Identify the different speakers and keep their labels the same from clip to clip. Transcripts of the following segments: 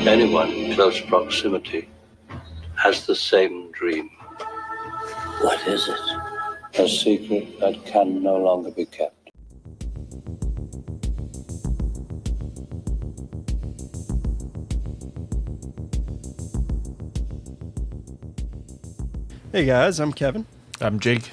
Speaker 1: Anyone in close proximity has the same dream.
Speaker 2: What is it?
Speaker 1: A secret that can no longer be kept.
Speaker 3: Hey guys, I'm Kevin.
Speaker 4: I'm Jake.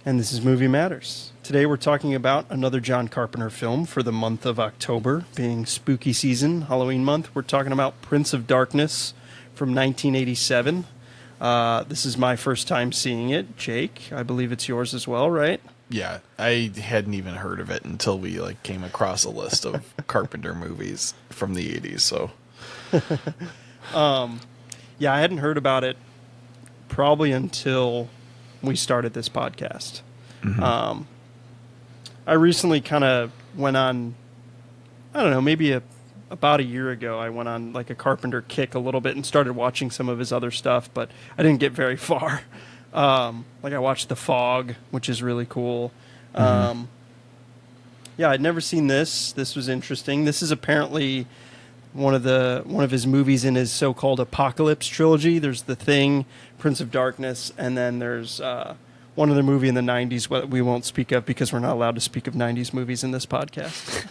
Speaker 3: And this is Movie Matters. Today we're talking about another John Carpenter film for the month of October, being spooky season, Halloween month. We're talking about Prince of Darkness from 1987. This is my first time seeing it. Jake, I believe it's yours as well, right?
Speaker 4: Yeah, I hadn't even heard of it until we came across a list of Carpenter movies from the 80s. So,
Speaker 3: yeah, I hadn't heard about it probably until we started this podcast. Mm-hmm. I recently kind of went on, I don't know, maybe about a year ago, I went on a Carpenter kick a little bit and started watching some of his other stuff, but I didn't get very far. I watched The Fog, which is really cool. Mm-hmm. Yeah, I'd never seen this. This was interesting. This is apparently one of his movies in his so-called Apocalypse trilogy. There's The Thing, Prince of Darkness, and then there's one other movie in the 90s we won't speak of because we're not allowed to speak of 90s movies in this podcast.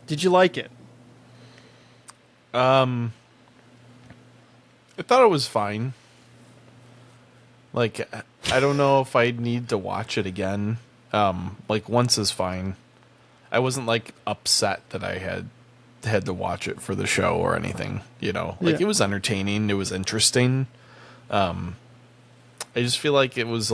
Speaker 3: Did you like it?
Speaker 4: I thought it was fine. I don't know if I'd need to watch it again. Once is fine. I wasn't upset that I had to watch it for the show or anything, It was entertaining, it was interesting. I just feel like it was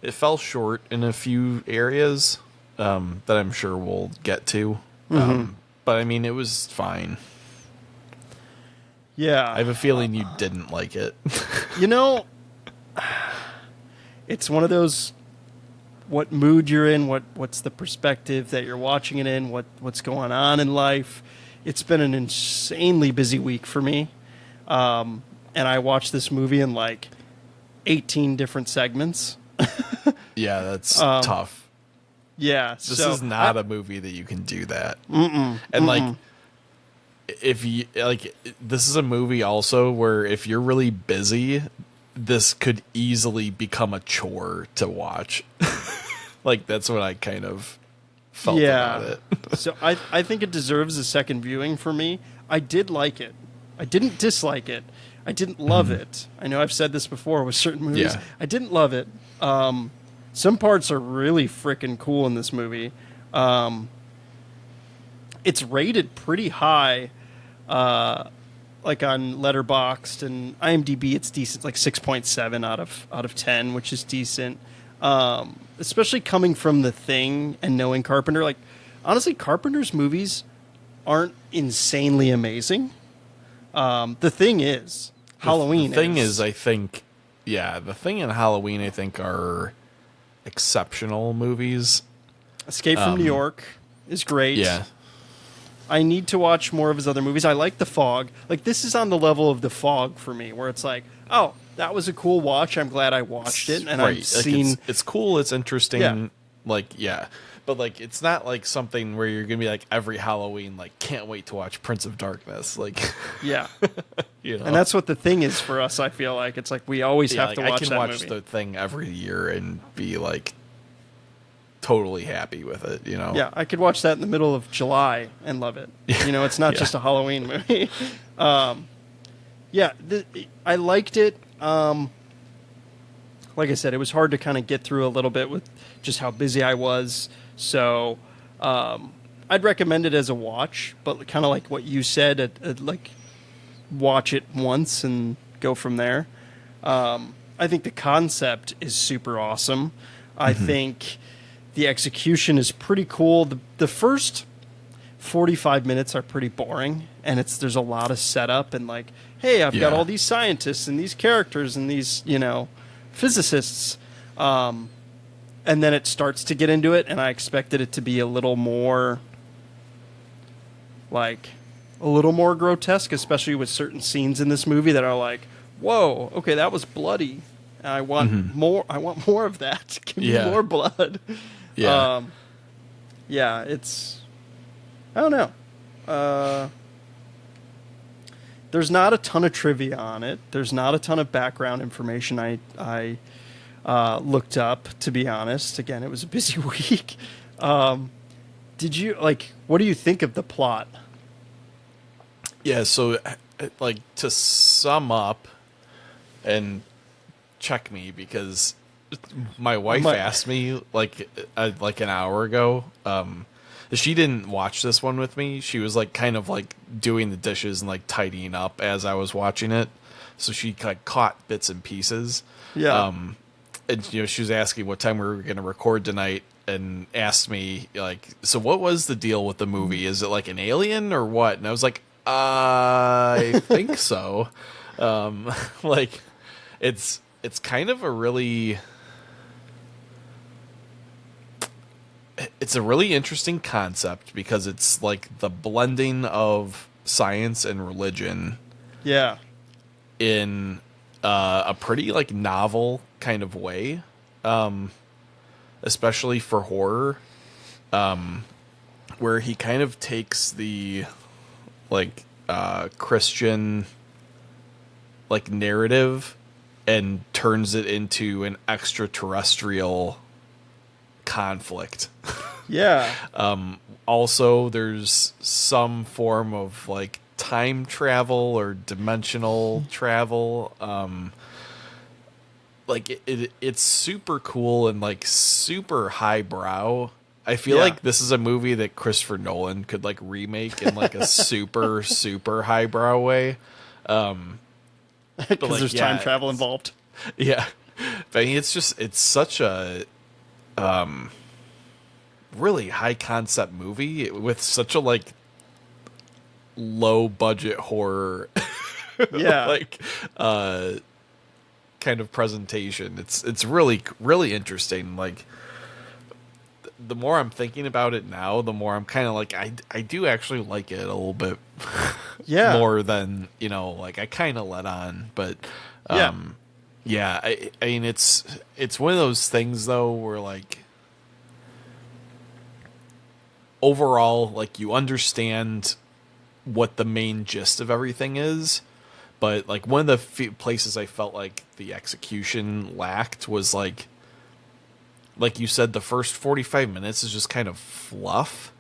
Speaker 4: it fell short in a few areas that I'm sure we'll get to. Mm-hmm. But I mean, it was fine.
Speaker 3: Yeah.
Speaker 4: I have a feeling you didn't like it.
Speaker 3: It's one of those, what mood you're in, what's the perspective that you're watching it in, what's going on in life. It's been an insanely busy week for me. And I watched this movie in 18 different segments.
Speaker 4: Yeah, that's tough.
Speaker 3: Yeah.
Speaker 4: This is not a movie that you can do that.
Speaker 3: And
Speaker 4: if you this is a movie also where if you're really busy, this could easily become a chore to watch. That's what I kind of felt about it.
Speaker 3: So I think it deserves a second viewing for me. I did like it. I didn't dislike it. I didn't love it. I know I've said this before with certain movies. Yeah. I didn't love it. Some parts are really freaking cool in this movie. It's rated pretty high, on Letterboxd and IMDb. It's decent, 6.7 out of 10, which is decent. Especially coming from The Thing and knowing Carpenter. Honestly, Carpenter's movies aren't insanely amazing. The Thing is. Halloween
Speaker 4: The Thing is, I think, The Thing and Halloween, I think, are exceptional movies.
Speaker 3: Escape from New York is great.
Speaker 4: Yeah.
Speaker 3: I need to watch more of his other movies. I like The Fog. This is on the level of The Fog for me, where it's oh, that was a cool watch. I'm glad I watched it. And
Speaker 4: right.
Speaker 3: I've seen...
Speaker 4: It's cool. It's interesting.
Speaker 3: Yeah.
Speaker 4: But, it's not, something where you're going to be, every Halloween, can't wait to watch Prince of Darkness.
Speaker 3: Yeah.
Speaker 4: And
Speaker 3: that's what The Thing is for us, I feel like. It's we always have to watch that movie.
Speaker 4: I can watch The Thing every year and be, totally happy with it,
Speaker 3: Yeah, I could watch that in the middle of July and love it. It's not just a Halloween movie. I liked it. Like I said, it was hard to kind of get through a little bit with just how busy I was. So I'd recommend it as a watch, but kind of like what you said, watch it once and go from there. I think the concept is super awesome. I think the execution is pretty cool. The first 45 minutes are pretty boring, and there's a lot of setup and hey, I've got all these scientists and these characters and these, physicists. And then it starts to get into it, and I expected it to be a little more grotesque, especially with certain scenes in this movie that are whoa, okay, that was bloody. I want more. I want more of that. Give me more blood.
Speaker 4: Yeah.
Speaker 3: Yeah, it's I don't know. There's not a ton of trivia on it. There's not a ton of background information I looked up, to be honest. Again, it was a busy week. Did you, what do you think of the plot?
Speaker 4: Yeah, so, to sum up, and check me, because my wife asked me, an hour ago, she didn't watch this one with me. She was kind of doing the dishes and tidying up as I was watching it. So she caught bits and pieces.
Speaker 3: Yeah.
Speaker 4: And she was asking what time we were going to record tonight, and asked me so what was the deal with the movie? Is it an alien or what? And I was like, I think so. It's kind of a really. It's a really interesting concept because it's the blending of science and religion.
Speaker 3: Yeah.
Speaker 4: In a pretty novel kind of way, especially for horror, where he kind of takes the Christian narrative and turns it into an extraterrestrial conflict.
Speaker 3: Yeah.
Speaker 4: Also, there's some form of time travel or dimensional travel. It's super cool and super highbrow. I feel like this is a movie that Christopher Nolan could remake in a super super highbrow way.
Speaker 3: Because there's time travel involved.
Speaker 4: Yeah, but I mean, it's such a really high concept movie with such a low budget horror
Speaker 3: Yeah.
Speaker 4: kind of presentation. It's really really interesting. The more I'm thinking about it now, the more I'm kind of I do actually like it a little bit
Speaker 3: Yeah.
Speaker 4: more than I kind of let on. But yeah, I mean it's one of those things though where overall you understand what the main gist of everything is, but one of the few places I felt the execution lacked was like you said, the first 45 minutes is just kind of fluff,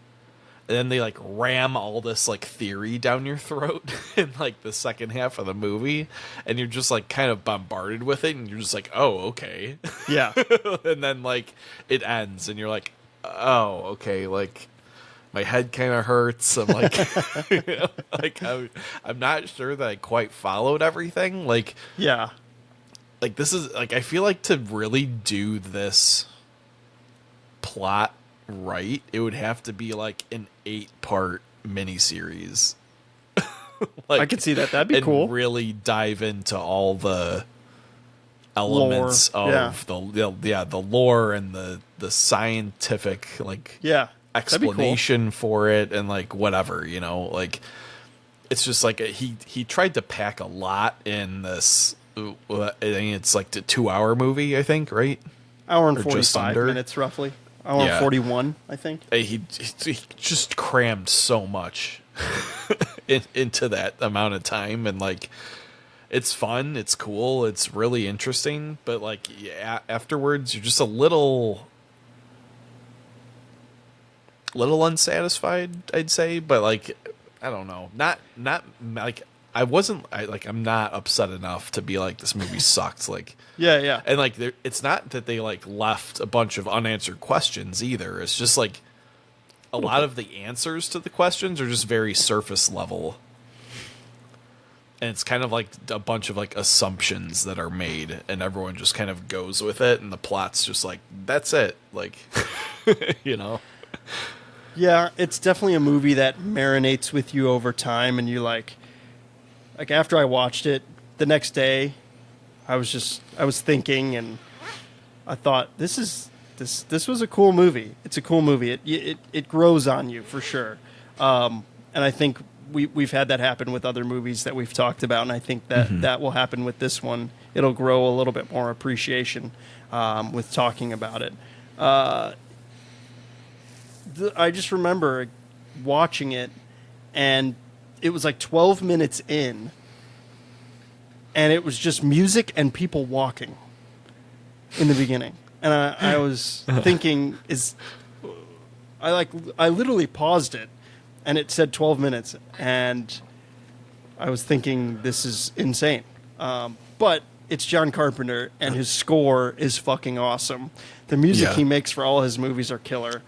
Speaker 4: and then they ram all this theory down your throat in the second half of the movie, and you're just kind of bombarded with it, and you're just oh, okay.
Speaker 3: Yeah.
Speaker 4: And then it ends and you're oh, okay, my head kind of hurts. I'm I'm not sure that I quite followed everything.
Speaker 3: Yeah.
Speaker 4: This is I feel to really do this plot right, it would have to be an 8-part miniseries.
Speaker 3: I could see that. That'd be cool.
Speaker 4: Really dive into all the elements of the lore and the scientific explanation for it, and whatever, it's just he tried to pack a lot in this. I think it's the 2-hour movie, I think, right?
Speaker 3: Hour and 45 minutes roughly. Hour and 41, I think.
Speaker 4: He just crammed so much into that amount of time, and it's fun, it's cool, it's really interesting, but afterwards you're just a little unsatisfied, I'd say. But I don't know, not I'm not upset enough to be this movie sucked.
Speaker 3: Yeah.
Speaker 4: And it's not that they left a bunch of unanswered questions either. It's just a lot of the answers to the questions are just very surface level, and it's kind of a bunch of assumptions that are made, and everyone just kind of goes with it, and the plot's just that's it,
Speaker 3: Yeah, it's definitely a movie that marinates with you over time, and you after I watched it the next day, I was thinking, and I thought this was a cool movie. It's a cool movie. It grows on you for sure. And I think we've had that happen with other movies that we've talked about, and I think that that will happen with this one. It'll grow a little bit more appreciation with talking about it. I just remember watching it, and it was like 12 minutes in, and it was just music and people walking in the beginning. And I was thinking, I literally paused it, and it said 12 minutes, and I was thinking, this is insane. But it's John Carpenter, and his score is fucking awesome. The music he makes for all his movies are killer.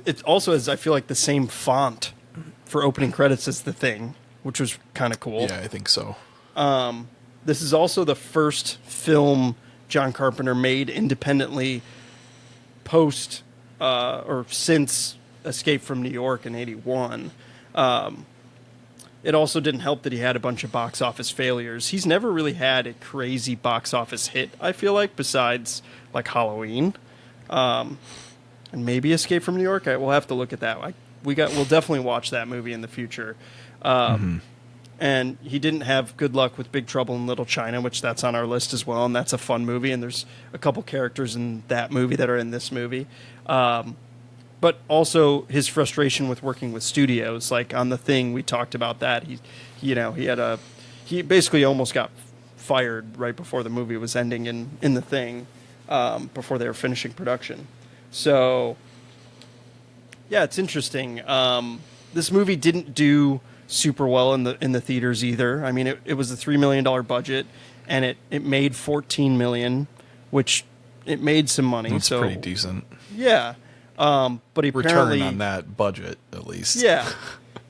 Speaker 3: It also has, I feel like, the same font for opening credits as The Thing, which was kind of cool.
Speaker 4: Yeah, I think so.
Speaker 3: This is also the first film John Carpenter made independently post or since Escape from New York in '81. It also didn't help that he had a bunch of box office failures. He's never really had a crazy box office hit, I feel like, besides like Halloween, and maybe Escape from New York. We'll have to look at that. We'll definitely watch that movie in the future. And he didn't have good luck with Big Trouble in Little China, which that's on our list as well, and that's a fun movie. And there's a couple characters in that movie that are in this movie. But also his frustration with working with studios, like on The Thing, we talked about that. He basically almost got fired right before the movie was ending in The Thing, before they were finishing production. So, yeah, it's interesting. This movie didn't do super well in the theaters either. I mean, it was a $3 million budget, and it made $14 million, which it made some money.
Speaker 4: That's
Speaker 3: so
Speaker 4: pretty decent.
Speaker 3: Yeah. But he apparently,
Speaker 4: return on that budget, at least.
Speaker 3: Yeah.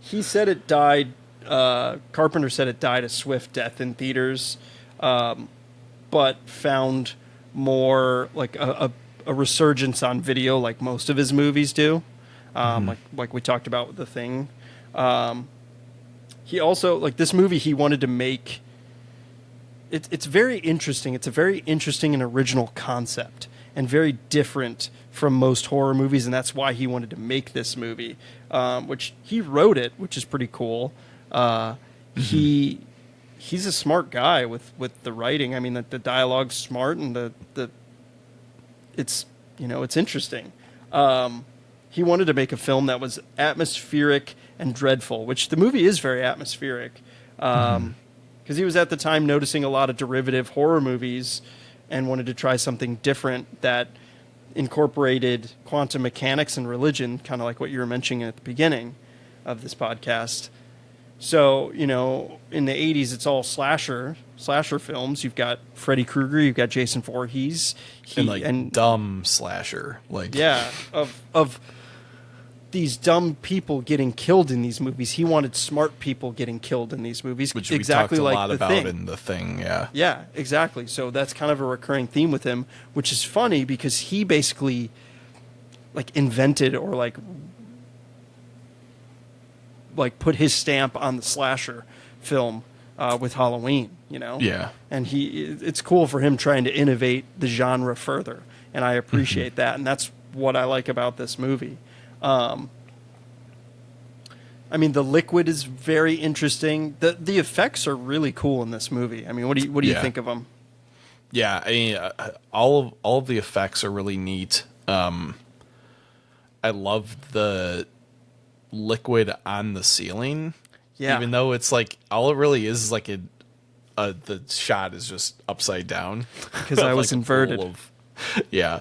Speaker 3: He said it died. Carpenter said it died a swift death in theaters, but found more like a resurgence on video, like most of his movies do. Like we talked about with The Thing. He also, like, this movie he wanted to make. It's very interesting. It's a very interesting and original concept, and very different from most horror movies, and that's why he wanted to make this movie. Which he wrote it, which is pretty cool. He's a smart guy with the writing. I mean, the dialogue's smart, and it's interesting. He wanted to make a film that was atmospheric and dreadful, which the movie is very atmospheric. Because he was at the time noticing a lot of derivative horror movies and wanted to try something different that incorporated quantum mechanics and religion, kind of like what you were mentioning at the beginning of this podcast. So, in the 80s, it's all slasher films. You've got Freddy Krueger, you've got Jason Voorhees.
Speaker 4: And dumb slasher.
Speaker 3: Of these dumb people getting killed in these movies. He wanted smart people getting killed in these movies.
Speaker 4: Which
Speaker 3: exactly
Speaker 4: we talked a
Speaker 3: like
Speaker 4: lot
Speaker 3: The
Speaker 4: about
Speaker 3: Thing.
Speaker 4: in The Thing, yeah.
Speaker 3: Yeah, exactly. So that's kind of a recurring theme with him, which is funny because he basically invented or put his stamp on the slasher film with Halloween,
Speaker 4: Yeah.
Speaker 3: And it's cool for him trying to innovate the genre further, and I appreciate that, and that's what I like about this movie. I mean, the liquid is very interesting. The effects are really cool in this movie. I mean, what do you think of them?
Speaker 4: Yeah, I mean, all of the effects are really neat. I love the liquid on the ceiling.
Speaker 3: Yeah.
Speaker 4: Even though it's all it really is the shot is just upside down
Speaker 3: Because I was inverted.
Speaker 4: Yeah.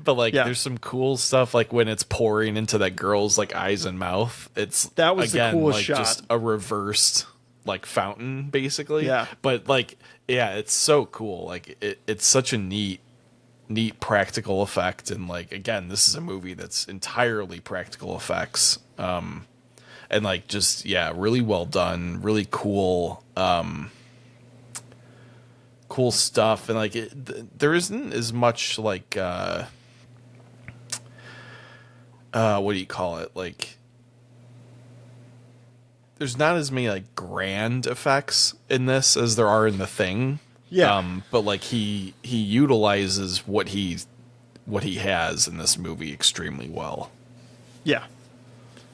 Speaker 4: But there's some cool stuff when it's pouring into that girl's eyes and mouth.
Speaker 3: That was
Speaker 4: again,
Speaker 3: the coolest shot.
Speaker 4: Just a reversed fountain, basically.
Speaker 3: Yeah.
Speaker 4: But it's so cool. It's such a neat practical effect, and again, this is a movie that's entirely practical effects. And really well done, really cool. Cool stuff, and there isn't as much what do you call it? There's not as many grand effects in this as there are in The Thing.
Speaker 3: Yeah.
Speaker 4: But he utilizes what he has in this movie extremely well.
Speaker 3: Yeah.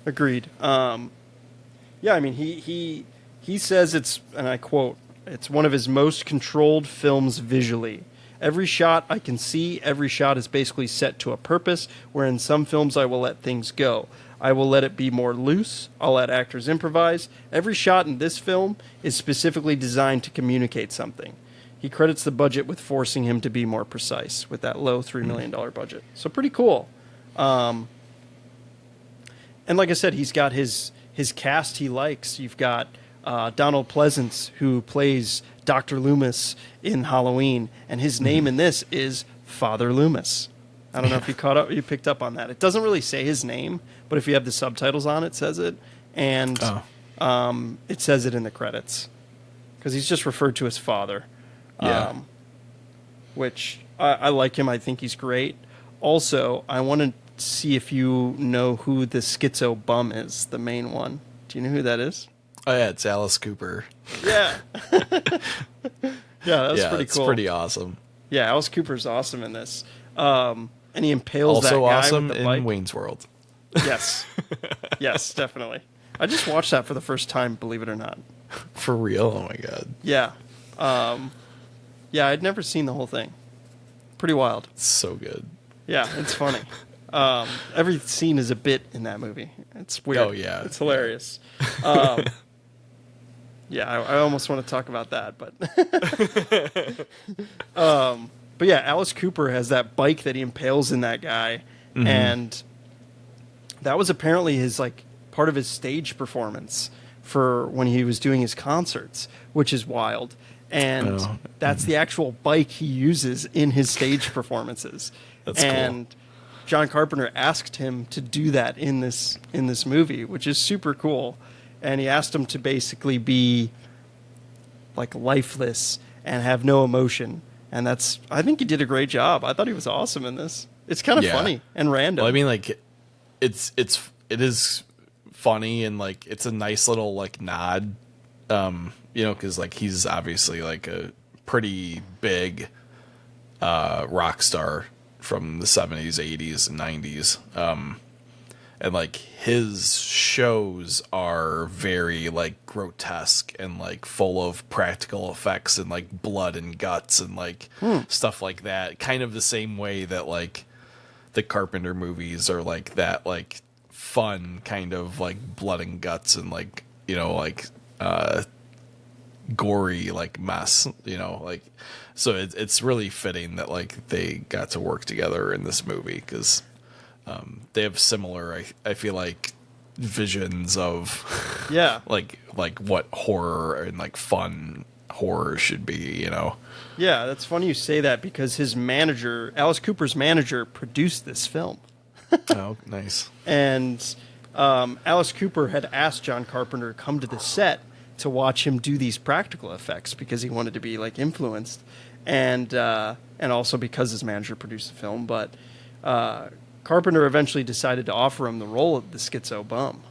Speaker 3: Agreed. Yeah, I mean, he says it's, and I quote, it's one of his most controlled films visually. Every shot I can see, every shot is basically set to a purpose, where in some films I will let things go. I will let it be more loose. I'll let actors improvise. Every shot in this film is specifically designed to communicate something. He credits the budget with forcing him to be more precise with that low $3 million budget. So pretty cool. And like I said, he's got his cast he likes. You've got Donald Pleasence, who plays Dr. Loomis in Halloween, and his name in this is Father Loomis. I don't know if you picked up on that. It doesn't really say his name, but if you have the subtitles on, it says it, and it says it in the credits because he's just referred to as Father.
Speaker 4: Yeah.
Speaker 3: Which I like him. I think he's great. Also, I want to see if you know who the schizo bum is, the main one. Do you know who that is?
Speaker 4: Oh yeah, it's Alice Cooper.
Speaker 3: Yeah. Yeah, that's pretty cool.
Speaker 4: It's pretty awesome.
Speaker 3: Yeah, Alice Cooper's awesome in this. And he impales
Speaker 4: Also
Speaker 3: that guy
Speaker 4: awesome
Speaker 3: with the
Speaker 4: in
Speaker 3: bike.
Speaker 4: Wayne's World.
Speaker 3: Yes. Yes, definitely. I just watched that for the first time, believe it or not.
Speaker 4: For real? Oh my god.
Speaker 3: Yeah. Yeah, I'd never seen the whole thing. Pretty wild.
Speaker 4: It's so good.
Speaker 3: Yeah, it's funny. Every scene is a bit in that movie. It's weird.
Speaker 4: Oh, yeah.
Speaker 3: It's hilarious. Yeah, I almost want to talk about that, but but yeah, Alice Cooper has that bike that he impales in that guy, and that was apparently his like part of his stage performance for when he was doing his concerts, which is wild. And that's the actual bike he uses in his stage performances.
Speaker 4: That's
Speaker 3: and
Speaker 4: cool.
Speaker 3: John Carpenter asked him to do that in this movie, which is super cool. And he asked him to basically be like lifeless and have no emotion. And I think he did a great job. I thought he was awesome in this. It's kind of funny and random.
Speaker 4: Well, I mean, like, it is funny and like it's a nice little like nod, you know, because like he's obviously like a pretty big rock star from the 70s, 80s, and 90s. And like his shows are very like grotesque and like full of practical effects and like blood and guts and like stuff like that. Kind of the same way that like the Carpenter movies are like that, like fun kind of like blood and guts and like, you know, like gory like mess, you know, like, so it's really fitting that like they got to work together in this movie because they have similar, I feel like, visions of like what horror and like fun horror should be, you know.
Speaker 3: Yeah, that's funny you say that because his manager, Alice Cooper's manager, produced this film.
Speaker 4: Oh, nice.
Speaker 3: And Alice Cooper had asked John Carpenter to come to the set to watch him do these practical effects because he wanted to be like influenced, and also because his manager produced the film. But Carpenter eventually decided to offer him the role of the schizo bum,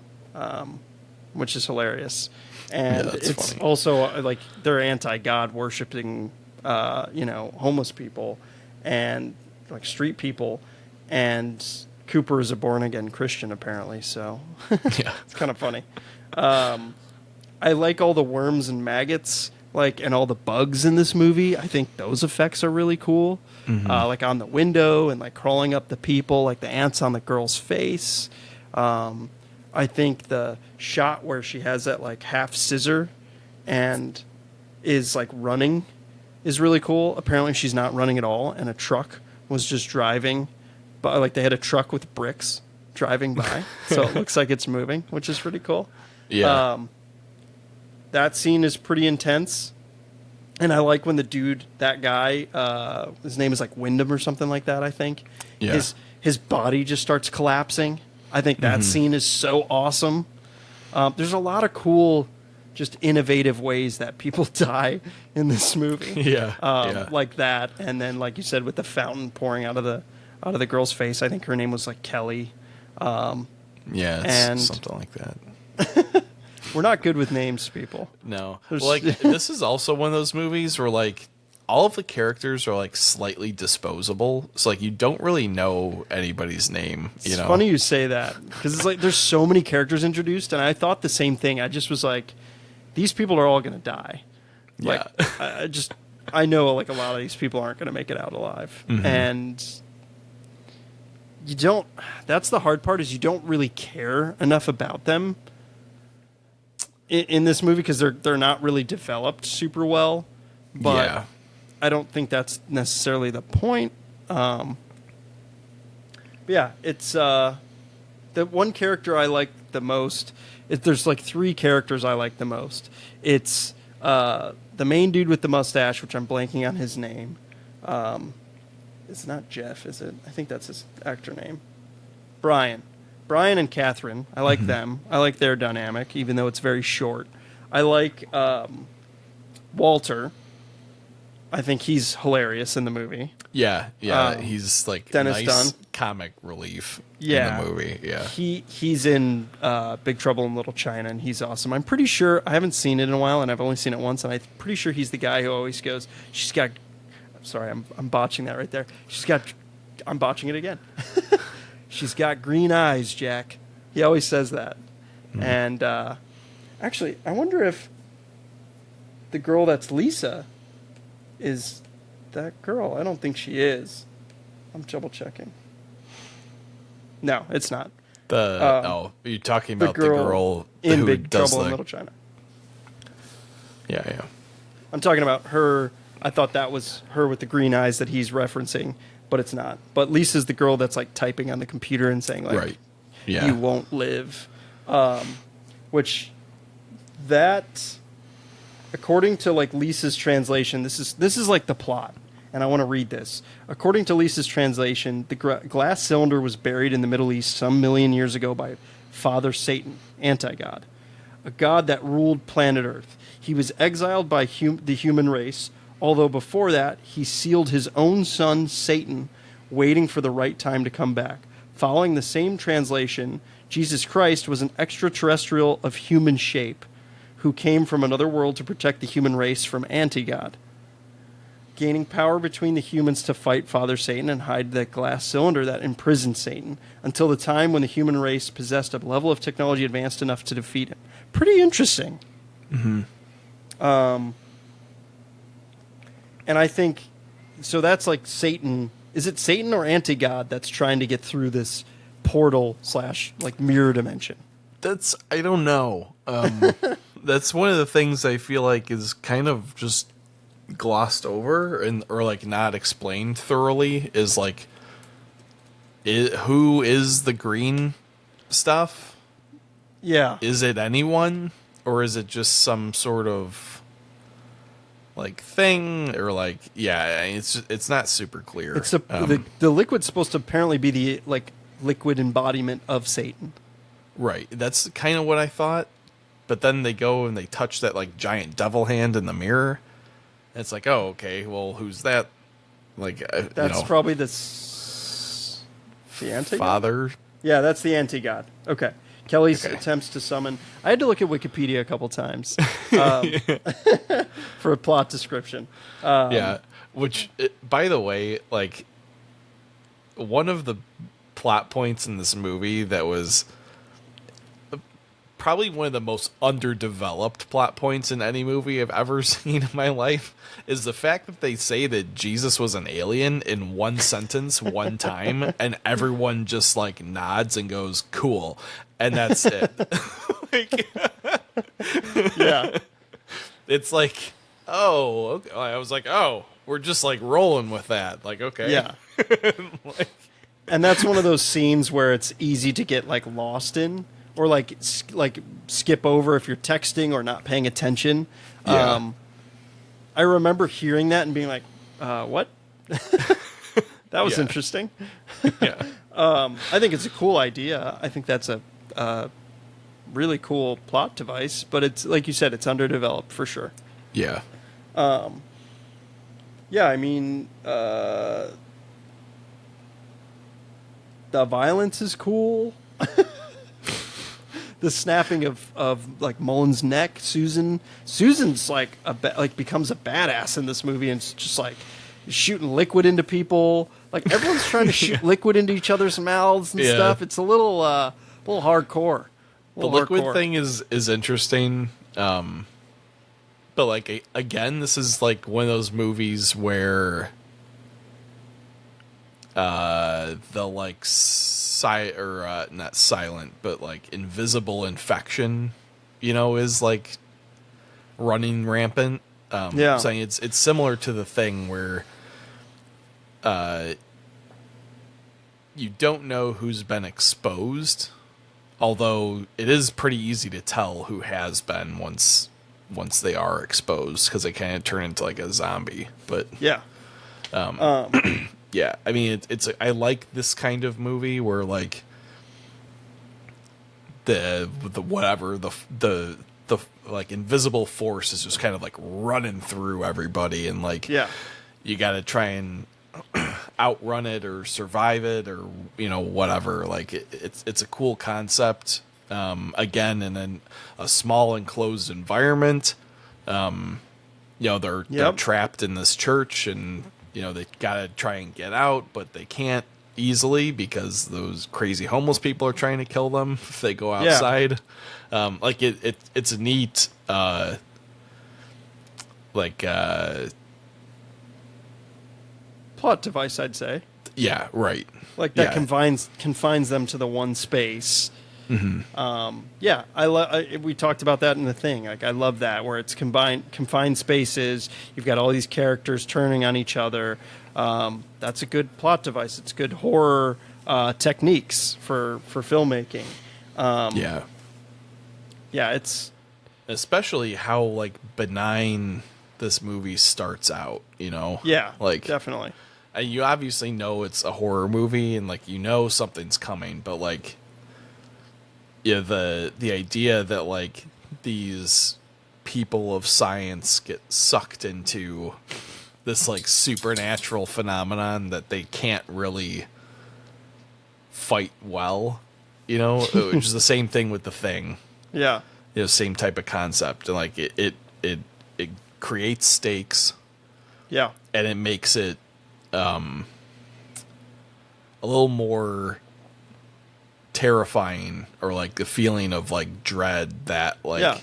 Speaker 3: which is hilarious. And it's
Speaker 4: funny.
Speaker 3: also like they're anti-God worshipping, you know, homeless people and like street people, and Cooper is a born-again Christian apparently, so
Speaker 4: Yeah.
Speaker 3: it's kind of funny. I like all the worms and maggots, like, and all the bugs in this movie. I think those effects are really cool. Like on the window and like crawling up the people, like the ants on the girl's face. I think the shot where she has that like half scissor and is like running is really cool. Apparently she's not running at all, and a truck was just driving, but like they had a truck with bricks driving by, so it looks like it's moving, which is pretty cool.
Speaker 4: Yeah.
Speaker 3: That scene is pretty intense. And I like when the dude, that guy, his name is like Wyndham or something like that, I think.
Speaker 4: Yeah.
Speaker 3: His body just starts collapsing. I think that scene is so awesome. There's a lot of cool, just innovative ways that people die in this movie.
Speaker 4: Yeah.
Speaker 3: Like that. And then, like you said, with the fountain pouring out of the girl's face. I think her name was like Kelly.
Speaker 4: Yeah, it's something like that.
Speaker 3: We're not good with names, people.
Speaker 4: No. Like, this is also one of those movies where, like, all of the characters are, like, slightly disposable. So, like, you don't really know anybody's name, you know?
Speaker 3: It's funny you say that, because it's like there's so many characters introduced, and I thought the same thing. I just was like, these people are all going to die. Like,
Speaker 4: Yeah.
Speaker 3: I know like a lot of these people aren't going to make it out alive, and you don't. That's the hard part, is you don't really care enough about them in this movie because they're not really developed super well. But
Speaker 4: Yeah.
Speaker 3: I don't think that's necessarily the point. But yeah, it's the one character I like the most. There's like three characters I like the most. It's the main dude with the mustache, which I'm blanking on his name. It's not Jeff, is it? I think that's his actor name. Brian and Catherine. I like them. I like their dynamic, even though it's very short. I like Walter. I think he's hilarious in the movie.
Speaker 4: Yeah. He's like
Speaker 3: Dennis
Speaker 4: nice
Speaker 3: Dunn.
Speaker 4: comic relief in
Speaker 3: Yeah.
Speaker 4: the movie. Yeah.
Speaker 3: He's in Big Trouble in Little China, and he's awesome. I'm pretty sure, I haven't seen it in a while, and I've only seen it once, and I'm pretty sure he's the guy who always goes, she's got, sorry, I'm botching that right there. I'm botching it again. She's got green eyes, Jack. He always says that. And actually, I wonder if the girl that's Lisa is that girl. I don't think she is. I'm double checking. No, it's not.
Speaker 4: You're talking about the girl
Speaker 3: in
Speaker 4: who
Speaker 3: Big
Speaker 4: does
Speaker 3: Trouble in Little China.
Speaker 4: Yeah.
Speaker 3: I'm talking about her. I thought that was her with the green eyes that he's referencing, but it's not. But Lisa's the girl that's like typing on the computer and saying like,
Speaker 4: Right. Yeah.
Speaker 3: "You won't live," which that, according to like Lisa's translation, this is like the plot, and I want to read this. According to Lisa's translation, the glass cylinder was buried in the Middle East some million years ago by Father Satan, anti-god, a god that ruled planet Earth. He was exiled by the human race, although before that, he sealed his own son, Satan, waiting for the right time to come back. Following the same translation, Jesus Christ was an extraterrestrial of human shape who came from another world to protect the human race from anti-God, gaining power between the humans to fight Father Satan and hide the glass cylinder that imprisoned Satan until the time when the human race possessed a level of technology advanced enough to defeat him. Pretty interesting. And I think, so that's like Satan. Is it Satan or anti-God that's trying to get through this portal / like mirror dimension?
Speaker 4: I don't know. That's one of the things I feel like is kind of just glossed over or like not explained thoroughly is like, who is the green stuff?
Speaker 3: Yeah.
Speaker 4: Is it anyone, or is it just some sort of like thing, or like, yeah, it's not super clear.
Speaker 3: It's the liquid's supposed to apparently be the like liquid embodiment of Satan.
Speaker 4: Right. That's kind of what I thought. But then they go and they touch that like giant devil hand in the mirror. And it's like, oh, okay, well, who's that? Like,
Speaker 3: That's probably the anti-god?
Speaker 4: father.
Speaker 3: Yeah, that's the anti-god. Okay. Kelly's attempts to summon. I had to look at Wikipedia a couple times for a plot description.
Speaker 4: Yeah. Which, by the way, like, one of the plot points in this movie that was probably one of the most underdeveloped plot points in any movie I've ever seen in my life is the fact that they say that Jesus was an alien in one sentence, one time, and everyone just like nods and goes, cool. And that's it. Like,
Speaker 3: Yeah.
Speaker 4: it's like, oh, okay. I was like, oh, we're just like rolling with that. Like, okay.
Speaker 3: Yeah.
Speaker 4: Like,
Speaker 3: And that's one of those scenes where it's easy to get like lost in, or like skip over if you're texting or not paying attention.
Speaker 4: Yeah.
Speaker 3: I remember hearing that and being like, what? That was
Speaker 4: Yeah.
Speaker 3: interesting.
Speaker 4: yeah.
Speaker 3: I think it's a cool idea. I think that's a really cool plot device, but it's like you said, it's underdeveloped for sure.
Speaker 4: Yeah.
Speaker 3: Yeah, I mean, the violence is cool. The snapping of like Mullen's neck, Susan's like becomes a badass in this movie, and it's just like shooting liquid into people. Like everyone's trying to shoot liquid into each other's mouths and
Speaker 4: Yeah.
Speaker 3: stuff. It's a little hardcore.
Speaker 4: The liquid thing is interesting. But like again, this is like one of those movies where the like not silent, but like invisible infection, is like running rampant. Saying it's similar to The Thing, where you don't know who's been exposed, although it is pretty easy to tell who has been once they are exposed, because they kind of turn into like a zombie. But
Speaker 3: yeah.
Speaker 4: yeah, I mean, I like this kind of movie where like the like invisible force is just kind of like running through everybody, and like you got to try and outrun it or survive it, or whatever. Like it's a cool concept. Again, in a small enclosed environment. They're trapped in this church, and they gotta try and get out, but they can't easily because those crazy homeless people are trying to kill them if they go outside. Like it's a neat
Speaker 3: plot device, I'd say.
Speaker 4: Yeah, right.
Speaker 3: Like that confines them to the one space. Mm-hmm. We talked about that in The Thing. Like, I love that, where it's confined spaces. You've got all these characters turning on each other. That's a good plot device. It's good horror techniques for filmmaking. It's
Speaker 4: especially how like benign this movie starts out.
Speaker 3: Yeah, like definitely.
Speaker 4: You obviously know it's a horror movie, and like something's coming, but like. Yeah, the idea that like these people of science get sucked into this like supernatural phenomenon that they can't really fight well, which is the same thing with The Thing.
Speaker 3: Yeah.
Speaker 4: Same type of concept, and like it creates stakes.
Speaker 3: Yeah.
Speaker 4: And it makes it a little more terrifying, or like the feeling of like dread that like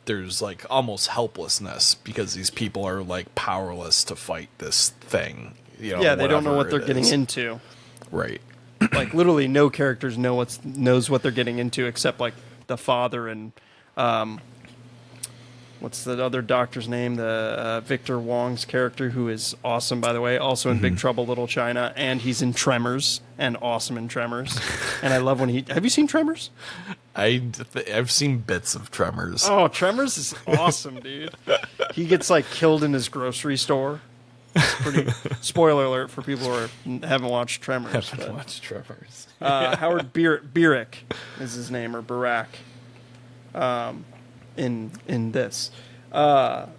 Speaker 4: there's like almost helplessness because these people are like powerless to fight this thing. They don't know
Speaker 3: what they're getting into.
Speaker 4: Right.
Speaker 3: Like literally no characters knows what they're getting into except like the father and what's the other doctor's name? The Victor Wong's character, who is awesome, by the way, also in Big Trouble Little China, and he's in Tremors, and awesome in Tremors. And I love when have you seen Tremors?
Speaker 4: I've seen bits of Tremors.
Speaker 3: Oh, Tremors is awesome, dude. He gets like killed in his grocery store. It's pretty. Spoiler alert for people who haven't watched Tremors. Howard Bierek is his name, or Barack. In this, it's.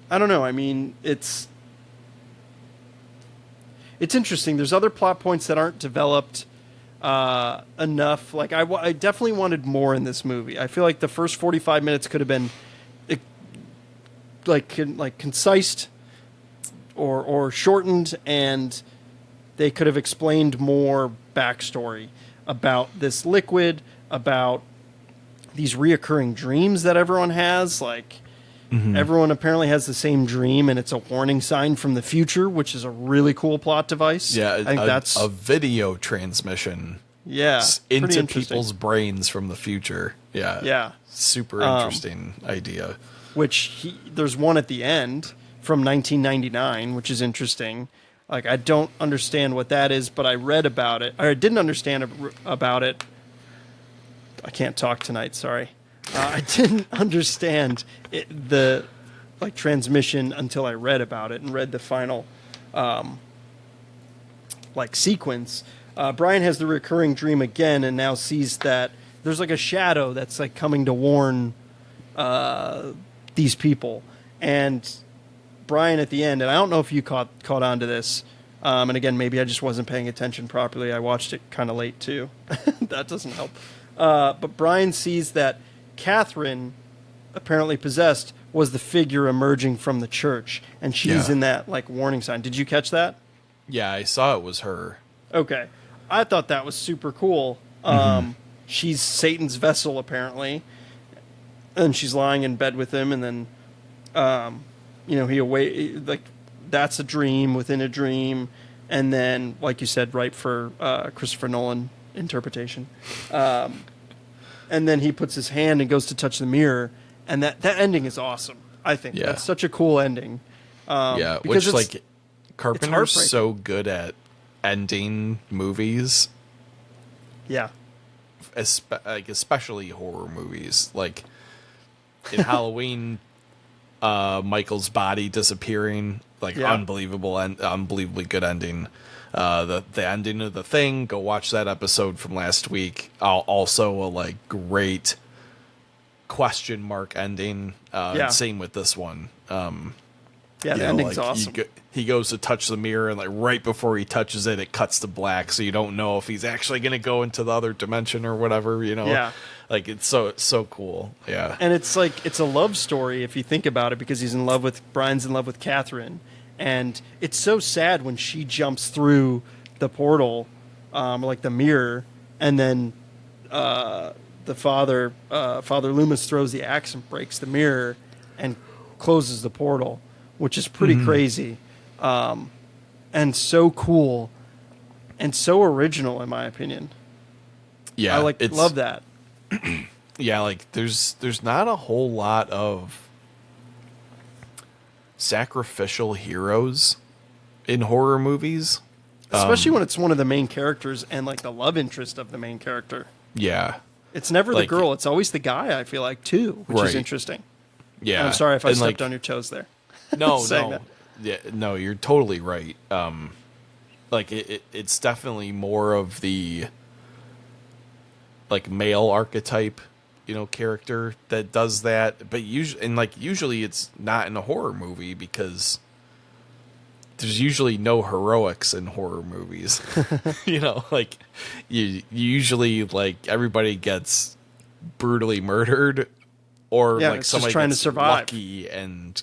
Speaker 3: I don't know. I mean, it's interesting. There's other plot points that aren't developed enough. Like I definitely wanted more in this movie. I feel like the first 45 minutes could have been concise or shortened, and they could have explained more backstory about this liquid, about these reoccurring dreams that everyone has. Like, everyone apparently has the same dream, and it's a warning sign from the future, which is a really cool plot device.
Speaker 4: Yeah,
Speaker 3: I think that's
Speaker 4: a video transmission.
Speaker 3: Yeah,
Speaker 4: into people's brains from the future. Yeah, super interesting idea.
Speaker 3: Which there's one at the end from 1999, which is interesting. Like, I don't understand what that is, but I read about it. Or I didn't understand about it. I can't talk tonight, sorry. I didn't understand the transmission until I read about it and read the final sequence. Brian has the recurring dream again and now sees that there's like a shadow that's like coming to warn these people. And Brian at the end, and I don't know if you caught on to this, and again, maybe I just wasn't paying attention properly. I watched it kind of late too. That doesn't help. But Brian sees that Catherine, apparently possessed, was the figure emerging from the church, and she's in that warning sign. Did you catch that?
Speaker 4: Yeah, I saw it was her.
Speaker 3: Okay. I thought that was super cool. she's Satan's vessel apparently, and she's lying in bed with him, and then like that's a dream within a dream, and then like you said, right for Christopher Nolan interpretation, and then he puts his hand and goes to touch the mirror, and that ending is awesome. I think that's such a cool ending.
Speaker 4: Which like Carpenter's so good at ending movies.
Speaker 3: Yeah.
Speaker 4: Especially horror movies. Like in Halloween, Michael's body disappearing, unbelievable and unbelievably good ending. The ending of The Thing, go watch that episode from last week. Also a great question mark ending. Same with this one.
Speaker 3: The ending's awesome.
Speaker 4: He goes to touch the mirror, and right before he touches it, it cuts to black, so you don't know if he's actually going to go into the other dimension or whatever. Yeah, it's so cool. Yeah,
Speaker 3: and it's it's a love story if you think about it, because Brian's in love with Catherine, and it's so sad when she jumps through the portal, the mirror, and then the Father Loomis throws the axe and breaks the mirror and closes the portal, which is pretty crazy, and so cool, and so original in my opinion.
Speaker 4: Yeah,
Speaker 3: I love that.
Speaker 4: Yeah, there's not a whole lot of sacrificial heroes in horror movies,
Speaker 3: especially when it's one of the main characters and the love interest of the main character.
Speaker 4: Yeah,
Speaker 3: it's never the girl; it's always the guy. I feel too, which is interesting.
Speaker 4: Yeah,
Speaker 3: I'm sorry if I stepped on your toes there.
Speaker 4: No. Yeah, no, you're totally right. It's definitely more of the male archetype, character that does that. But usually it's not in a horror movie, because there's usually no heroics in horror movies. You usually everybody gets brutally murdered, or somebody
Speaker 3: trying
Speaker 4: gets
Speaker 3: to survive.
Speaker 4: Lucky and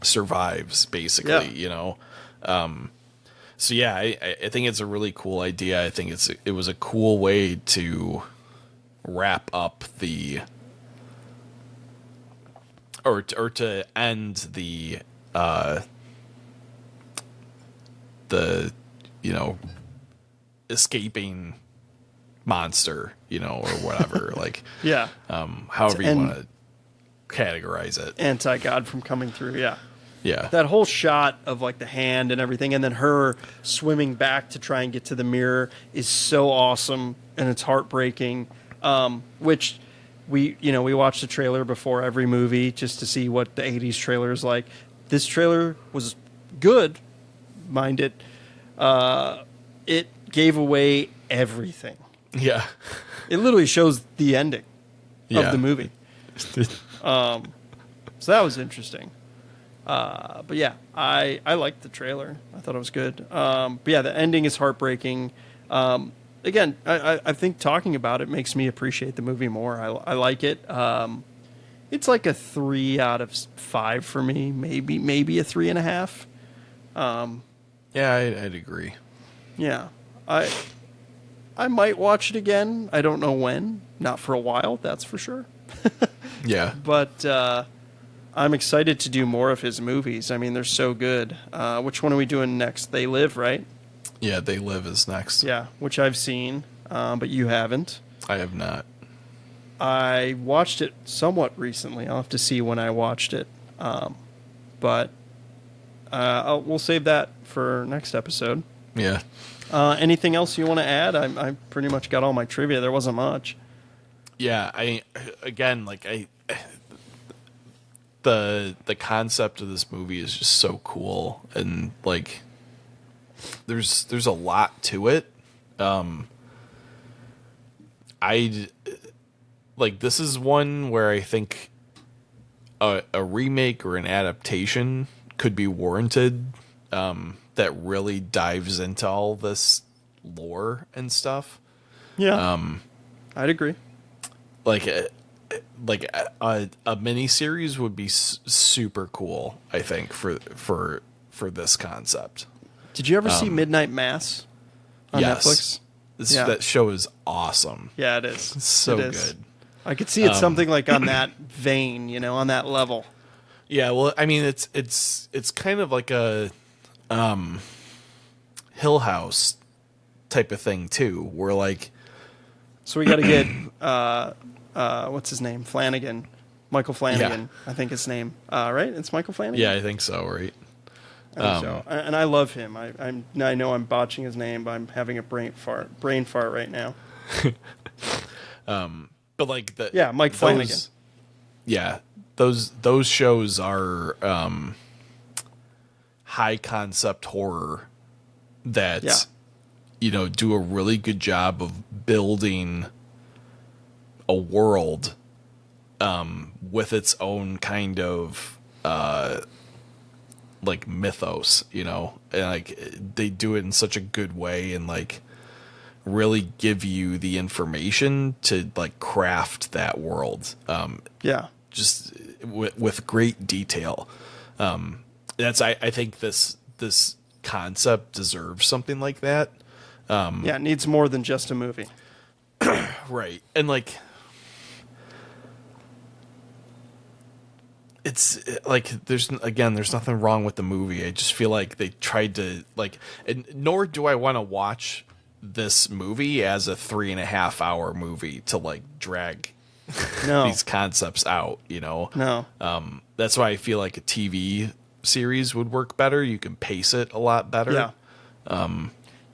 Speaker 4: survives, basically. So yeah, I think it's a really cool idea. I think it was a cool way to wrap up or to end the escaping monster, or whatever, however you want to categorize it.
Speaker 3: Anti-God from coming through,
Speaker 4: yeah.
Speaker 3: That whole shot of the hand and everything, and then her swimming back to try and get to the mirror is so awesome, and it's heartbreaking. Which we watch the trailer before every movie just to see what the 80s trailer is like. This trailer was good, mind it. It gave away everything.
Speaker 4: Yeah.
Speaker 3: It literally shows the ending of the movie. So that was interesting. But yeah, I liked the trailer. I thought it was good. But yeah, the ending is heartbreaking. Again, I think talking about it makes me appreciate the movie more. I like it. It's a 3 out of 5 for me. Maybe a 3.5.
Speaker 4: Yeah, I'd agree.
Speaker 3: Yeah, I might watch it again. I don't know when. Not for a while, that's for sure.
Speaker 4: Yeah.
Speaker 3: But I'm excited to do more of his movies. I mean, they're so good. Which one are we doing next? They Live, right?
Speaker 4: Yeah, They Live is next.
Speaker 3: Yeah, which I've seen, but you haven't.
Speaker 4: I have not.
Speaker 3: I watched it somewhat recently. I'll have to see when I watched it. But we'll save that for next episode.
Speaker 4: Yeah.
Speaker 3: Anything else you want to add? I pretty much got all my trivia. There wasn't much.
Speaker 4: Yeah, the concept of this movie is just so cool, and there's a lot to it. This is one where I think a remake or an adaptation could be warranted, that really dives into all this lore and stuff.
Speaker 3: Yeah. I'd agree.
Speaker 4: A mini series would be super cool, I think, for this concept.
Speaker 3: Did you ever see Midnight Mass on
Speaker 4: yes.
Speaker 3: Netflix?
Speaker 4: That show is awesome.
Speaker 3: Yeah, it is.
Speaker 4: It's so
Speaker 3: It is.
Speaker 4: good.
Speaker 3: I could see it something like on that vein, on that level.
Speaker 4: Yeah, well, I mean, it's kind of like a Hill House type of thing too, where like,
Speaker 3: So we got to get what's his name? Flanagan, Michael Flanagan, I think his name. Right? It's Michael Flanagan.
Speaker 4: yeah, I think so, right?
Speaker 3: I think so. And I love him. I know I'm botching his name, but I'm having a brain fart right now.
Speaker 4: But like
Speaker 3: Mike Flanagan.
Speaker 4: Those shows are high concept horror that do a really good job of building a world with its own kind of like mythos, and like they do it in such a good way and like really give you the information to like craft that world. Just with great detail. I think this concept deserves something like that.
Speaker 3: It needs more than just a movie.
Speaker 4: Right. And like, it's like, there's nothing wrong with the movie. I just feel like they tried to like, and nor do I want to watch this movie as a 3.5 hour movie to like drag these concepts out,
Speaker 3: No.
Speaker 4: That's why I feel like a TV series would work better. You can pace it a lot better.
Speaker 3: Yeah.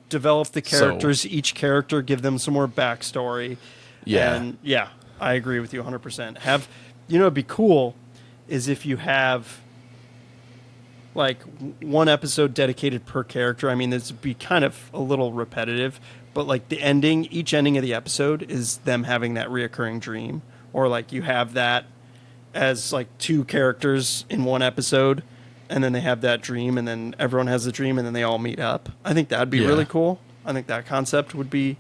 Speaker 3: Develop the characters, each character, give them some more backstory.
Speaker 4: Yeah.
Speaker 3: And I agree with you 100%. It'd be cool is if you have like one episode dedicated per character. I mean, this would be kind of a little repetitive, but like each ending of the episode is them having that reoccurring dream, or like you have that as like two characters in one episode, and then they have that dream, and then everyone has the dream, and then they all meet up. I think that'd be really cool. I think that concept would be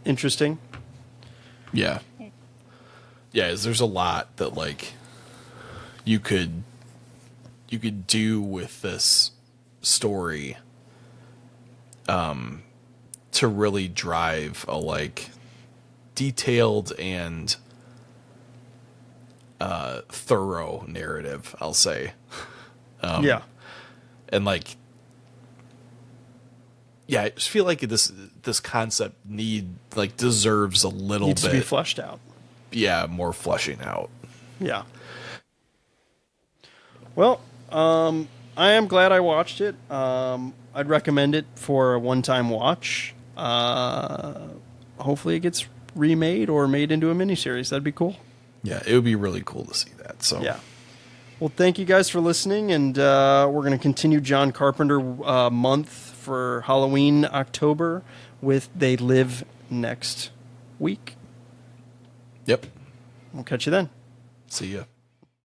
Speaker 3: interesting.
Speaker 4: Yeah. Yeah, there's a lot that like you could do with this story to really drive a like detailed and thorough narrative, I'll say. And like, I just feel like this concept deserves a little
Speaker 3: Needs
Speaker 4: bit
Speaker 3: to be fleshed out.
Speaker 4: Yeah, more fleshing out.
Speaker 3: Yeah. Well, I am glad I watched it. I'd recommend it for a one-time watch. Hopefully it gets remade or made into a miniseries. That'd be cool.
Speaker 4: Yeah, it would be really cool to see that. So
Speaker 3: yeah. Well, thank you guys for listening, and we're going to continue John Carpenter month for Halloween, October, with They Live next week.
Speaker 4: Yep.
Speaker 3: We'll catch you then.
Speaker 4: See ya.